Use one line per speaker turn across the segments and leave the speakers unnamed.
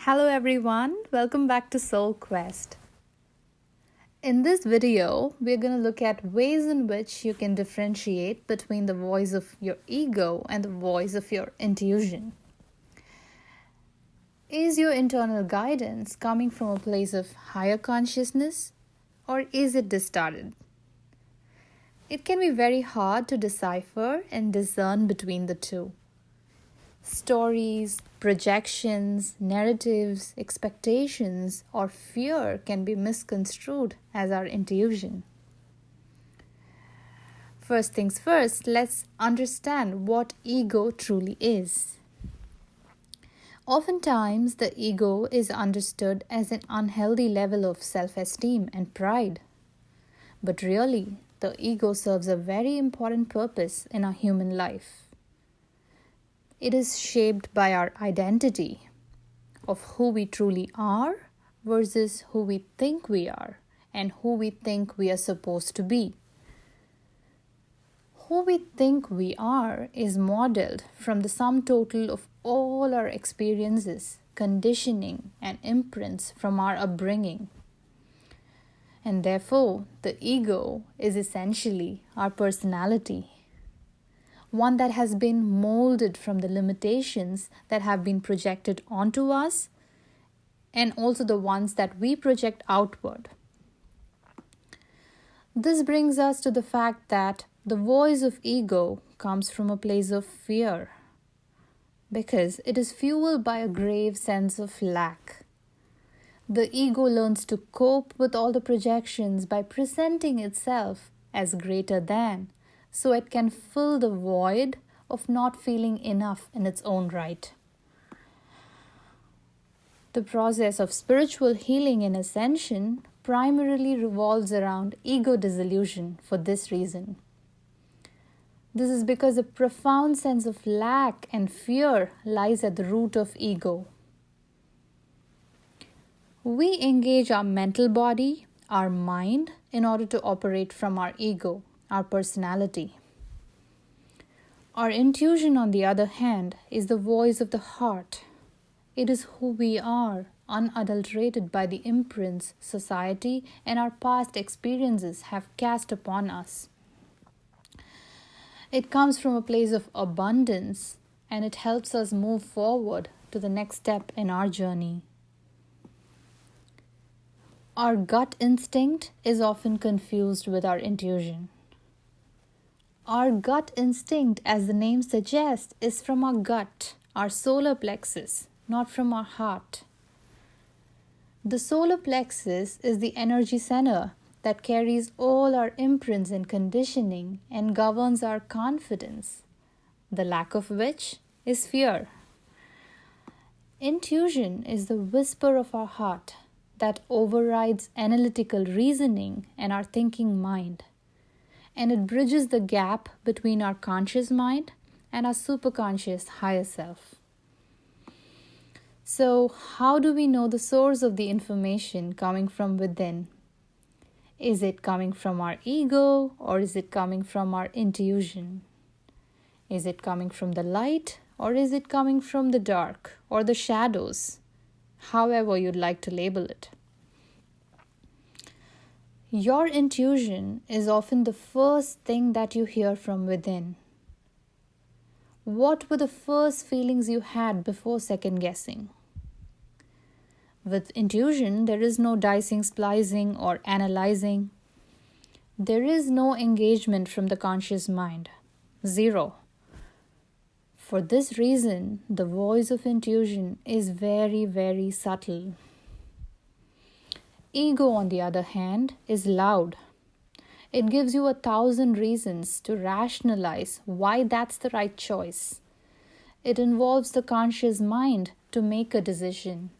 Hello everyone, welcome back to Soul Quest. In this video, we're going to look at ways in which you can differentiate between the voice of your ego and the voice of your intuition. Is your internal guidance coming from a place of higher consciousness or is it distorted? It can be very hard to decipher and discern between the two. Stories, projections, narratives, expectations, or fear can be misconstrued as our intuition. First things first, let's understand what ego truly is. Oftentimes, the ego is understood as an unhealthy level of self-esteem and pride. But really, the ego serves a very important purpose in our human life. It is shaped by our identity of who we truly are versus who we think we are and who we think we are supposed to be. Who we think we are is modeled from the sum total of all our experiences, conditioning, and imprints from our upbringing. And therefore, the ego is essentially our personality. One that has been molded from the limitations that have been projected onto us and also the ones that we project outward. This brings us to the fact that the voice of ego comes from a place of fear because it is fueled by a grave sense of lack. The ego learns to cope with all the projections by presenting itself as greater than, so it can fill the void of not feeling enough in its own right. The process of spiritual healing and ascension primarily revolves around ego dissolution for this reason. This is because a profound sense of lack and fear lies at the root of ego. We engage our mental body, our mind, in order to operate from our ego, our personality. Our intuition, on the other hand, is the voice of the heart. It is who we are, unadulterated by the imprints society and our past experiences have cast upon us. It comes from a place of abundance and it helps us move forward to the next step in our journey. Our gut instinct is often confused with our intuition. Our gut instinct, as the name suggests, is from our gut, our solar plexus, not from our heart. The solar plexus is the energy center that carries all our imprints and conditioning and governs our confidence, the lack of which is fear. Intuition is the whisper of our heart that overrides analytical reasoning and our thinking mind. And it bridges the gap between our conscious mind and our superconscious higher self. So, how do we know the source of the information coming from within? Is it coming from our ego or is it coming from our intuition? Is it coming from the light or is it coming from the dark or the shadows? However you'd like to label it. Your intuition is often the first thing that you hear from within. What were the first feelings you had before second guessing? With intuition, there is no dicing, splicing, or analyzing. There is no engagement from the conscious mind. Zero. For this reason, the voice of intuition is very, very subtle. Ego, on the other hand, is loud. It gives you 1,000 reasons to rationalize why that's the right choice. It involves the conscious mind to make a decision.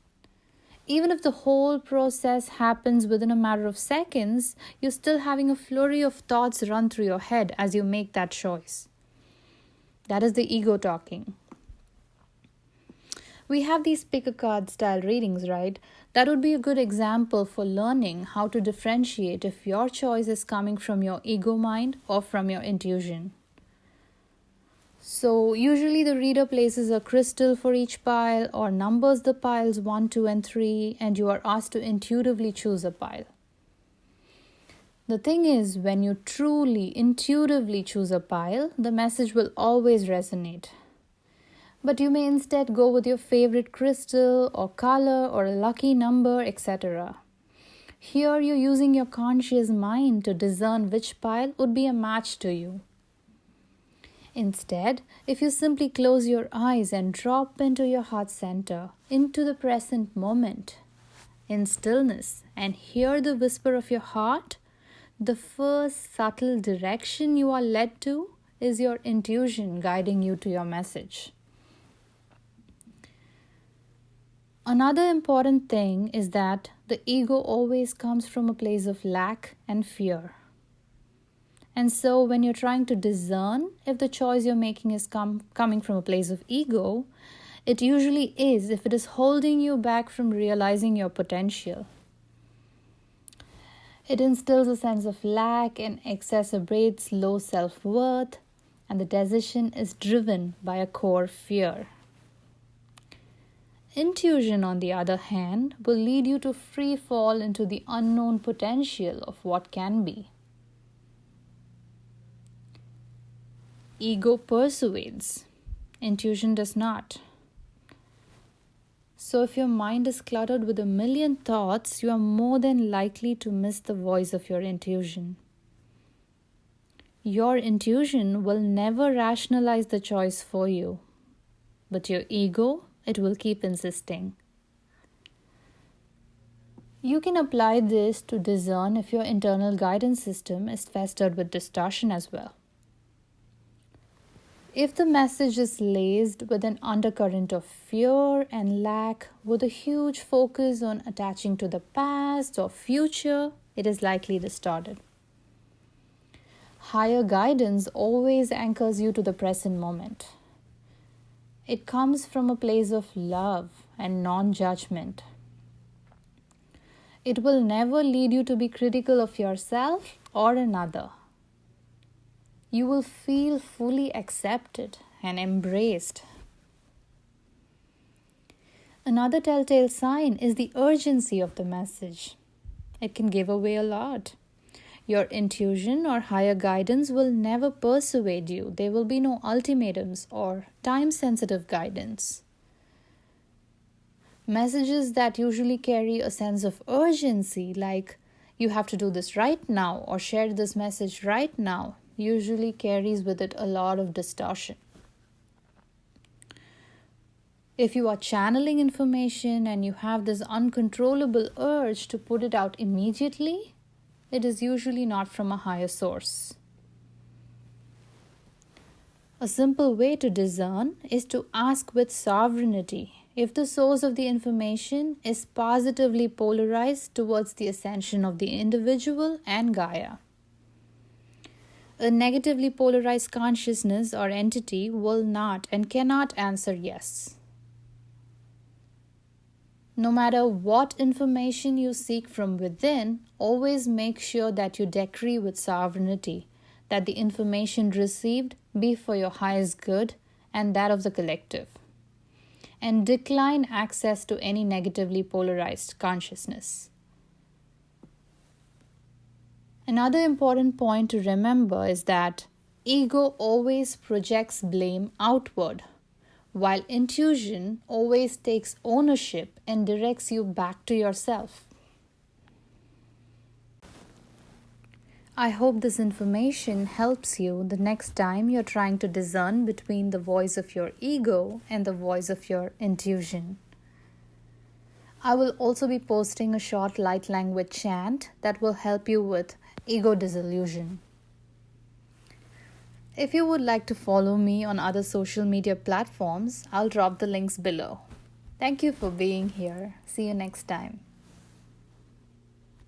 Even if the whole process happens within a matter of seconds, you're still having a flurry of thoughts run through your head as you make that choice. That is the ego talking. We have these pick a card style readings, right? That would be a good example for learning how to differentiate if your choice is coming from your ego mind or from your intuition. So usually the reader places a crystal for each pile or numbers the piles 1, 2, and 3, and you are asked to intuitively choose a pile. The thing is, when you truly, intuitively choose a pile, the message will always resonate. But you may instead go with your favorite crystal or color or a lucky number, etc. Here you're using your conscious mind to discern which pile would be a match to you. Instead, if you simply close your eyes and drop into your heart center, into the present moment, in stillness, and hear the whisper of your heart, the first subtle direction you are led to is your intuition guiding you to your message. Another important thing is that the ego always comes from a place of lack and fear. And so when you're trying to discern if the choice you're making is coming from a place of ego, it usually is if it is holding you back from realizing your potential. It instills a sense of lack and exacerbates low self-worth, and the decision is driven by a core fear. Intuition, on the other hand, will lead you to free fall into the unknown potential of what can be. Ego persuades, intuition does not. So if your mind is cluttered with a million thoughts, you are more than likely to miss the voice of your intuition. Your intuition will never rationalize the choice for you, but your ego, it will keep insisting. You can apply this to discern if your internal guidance system is festered with distortion as well. If the message is laced with an undercurrent of fear and lack, with a huge focus on attaching to the past or future, it is likely distorted. Higher guidance always anchors you to the present moment. It comes from a place of love and non-judgment. It will never lead you to be critical of yourself or another. You will feel fully accepted and embraced. Another telltale sign is the urgency of the message. It can give away a lot. Your intuition or higher guidance will never persuade you. There will be no ultimatums or time-sensitive guidance. Messages that usually carry a sense of urgency, like you have to do this right now or share this message right now, usually carries with it a lot of distortion. If you are channeling information and you have this uncontrollable urge to put it out immediately, it is usually not from a higher source. A simple way to discern is to ask with sovereignty if the source of the information is positively polarized towards the ascension of the individual and Gaia. A negatively polarized consciousness or entity will not and cannot answer yes. No matter what information you seek from within, always make sure that you decree with sovereignty that the information received be for your highest good and that of the collective, and decline access to any negatively polarized consciousness. Another important point to remember is that ego always projects blame outward, while intuition always takes ownership and directs you back to yourself. I hope this information helps you the next time you're trying to discern between the voice of your ego and the voice of your intuition. I will also be posting a short light language chant that will help you with ego disillusion. If you would like to follow me on other social media platforms, I'll drop the links below. Thank you for being here. See you next time.